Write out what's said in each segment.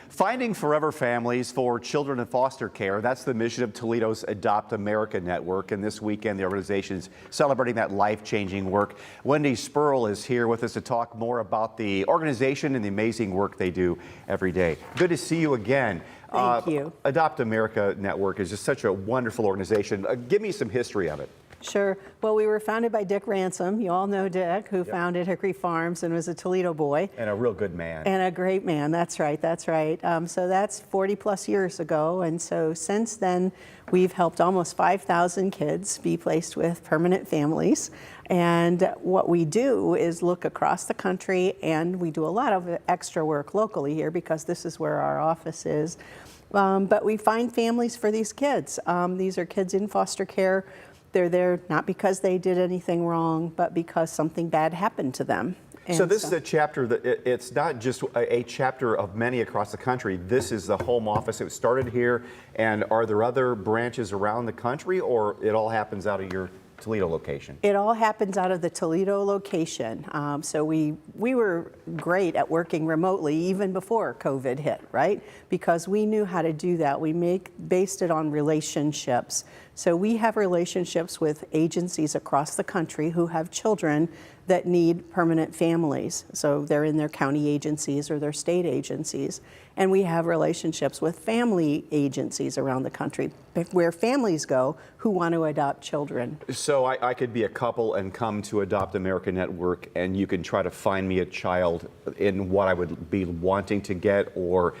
Finding forever families for children in foster care. That's the mission of Toledo's Adopt America Network. And this weekend, the organization is celebrating that life-changing work. Wendy Spurl is here with us to talk more about the organization and the amazing work they do every day. Good to see you again. Thank you. Adopt America Network is just such a wonderful organization. Give me some history of it. Sure. Well, we were founded by Dick Ransom. You all know Dick, who founded Hickory Farms and was a Toledo boy. And a real good man. And a great man. That's right. That's right. So that's 40 plus years ago. And so since then, we've helped almost 5,000 kids be placed with permanent families. And what we do is look across the country, and we do a lot of extra work locally here because this is where our office is. But we find families for these kids. These are kids in foster care. They're there not because they did anything wrong, but because something bad happened to them. And so this is a chapter that it's not just a chapter of many across the country. This is the home office. It started here. And are there other branches around the country, or it all happens out of your Toledo location? It all happens out of the Toledo location. So we were great at working remotely even before COVID hit, right? Because we knew how to do that. We based it on relationships. So we have relationships with agencies across the country who have children that need permanent families. So they're in their county agencies or their state agencies. And we have relationships with family agencies around the country where families go who want to adopt children. So I could be a couple and come to Adopt America Network, and you can try to find me a child in what I would be wanting to get, or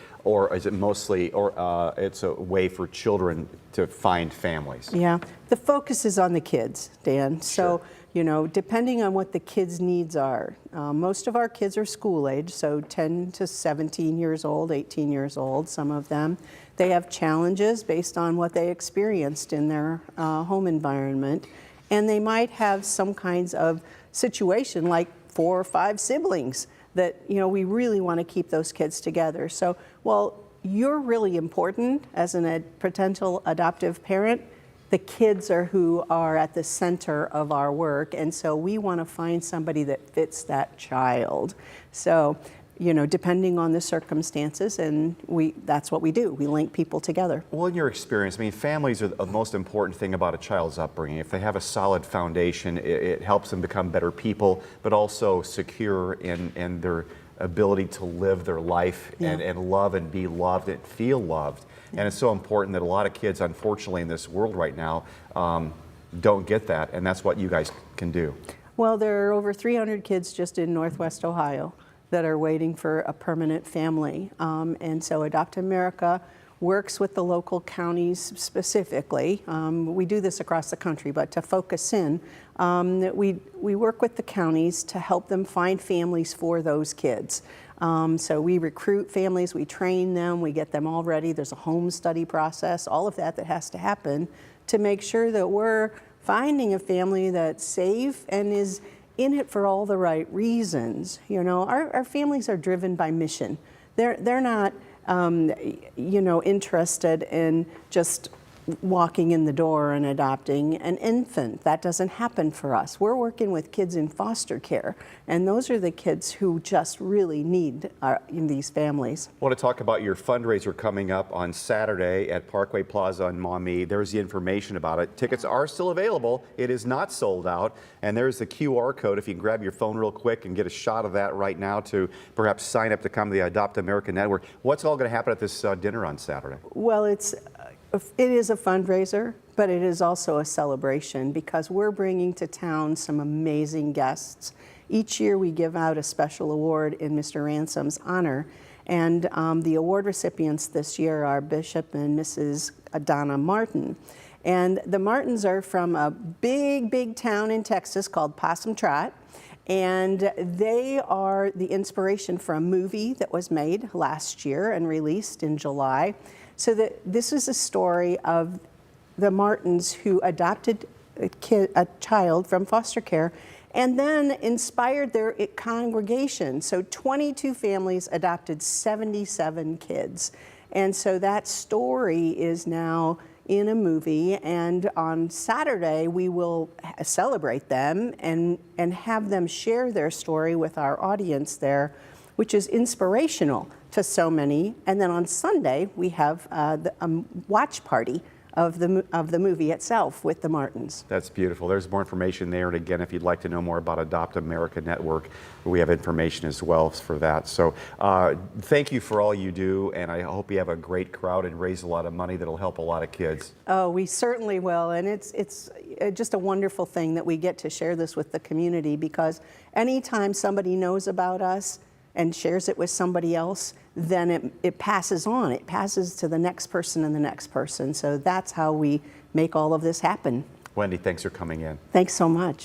is it mostly, or it's a way for children to find families? Yeah, the focus is on the kids, Dan. So, Sure. you know, depending on what the kids' needs are. Most of our kids are school age, so 10 to 17 years old, 18 years old, some of them. They have challenges based on what they experienced in their home environment. And they might have some kinds of situation like 4 or 5 siblings that, you know, we really want to keep those kids together. So, well, you're really important as a potential adoptive parent. The kids are who are at the center of our work, and so we want to find somebody that fits that child. So, you know, depending on the circumstances, and that's what we do. We link people together. Well, in your experience, I mean, families are the most important thing about a child's upbringing. If they have a solid foundation, it helps them become better people, but also secure in their ability to live their life and love and be loved and feel loved. And it's so important that a lot of kids, unfortunately, in this world right now, don't get that, and that's what you guys can do. Well, there are over 300 kids just in Northwest Ohio that are waiting for a permanent family. And so Adopt America works with the local counties specifically. We do this across the country, but to focus in, we work with the counties to help them find families for those kids. So we recruit families, we train them, we get them all ready. There's a home study process, all of that has to happen to make sure that we're finding a family that's safe and is in it for all the right reasons. You know, our families are driven by mission. They're not, you know, interested in just walking in the door and adopting an infant. That doesn't happen for us. We're working with kids in foster care, and those are the kids who just really need in these families. I want to talk about your fundraiser coming up on Saturday at Parkway Plaza in Maumee. There's the information about it. Tickets are still available. It is not sold out. And there's the QR code if you can grab your phone real quick and get a shot of that right now to perhaps sign up to come to the Adopt America Network. What's all going to happen at this dinner on Saturday? Well, it is a fundraiser, but it is also a celebration because we're bringing to town some amazing guests. Each year we give out a special award in Mr. Ransom's honor, and the award recipients this year are Bishop and Mrs. Donna Martin. And the Martins are from a big town in Texas called Possum Trot, and they are the inspiration for a movie that was made last year and released in July. So this is a story of the Martins who adopted a child from foster care and then inspired their congregation. So 22 families adopted 77 kids. And so that story is now in a movie, and on Saturday we will celebrate them and have them share their story with our audience there which is inspirational to so many. And then on Sunday, we have a watch party of the movie itself with the Martins. That's beautiful. There's more information there. And again, if you'd like to know more about Adopt America Network, we have information as well for that. So thank you for all you do. And I hope you have a great crowd and raise a lot of money that'll help a lot of kids. Oh, we certainly will. And it's just a wonderful thing that we get to share this with the community, because anytime somebody knows about us and shares it with somebody else, then it passes on. It passes to the next person and the next person. So that's how we make all of this happen. Wendy, thanks for coming in. Thanks so much.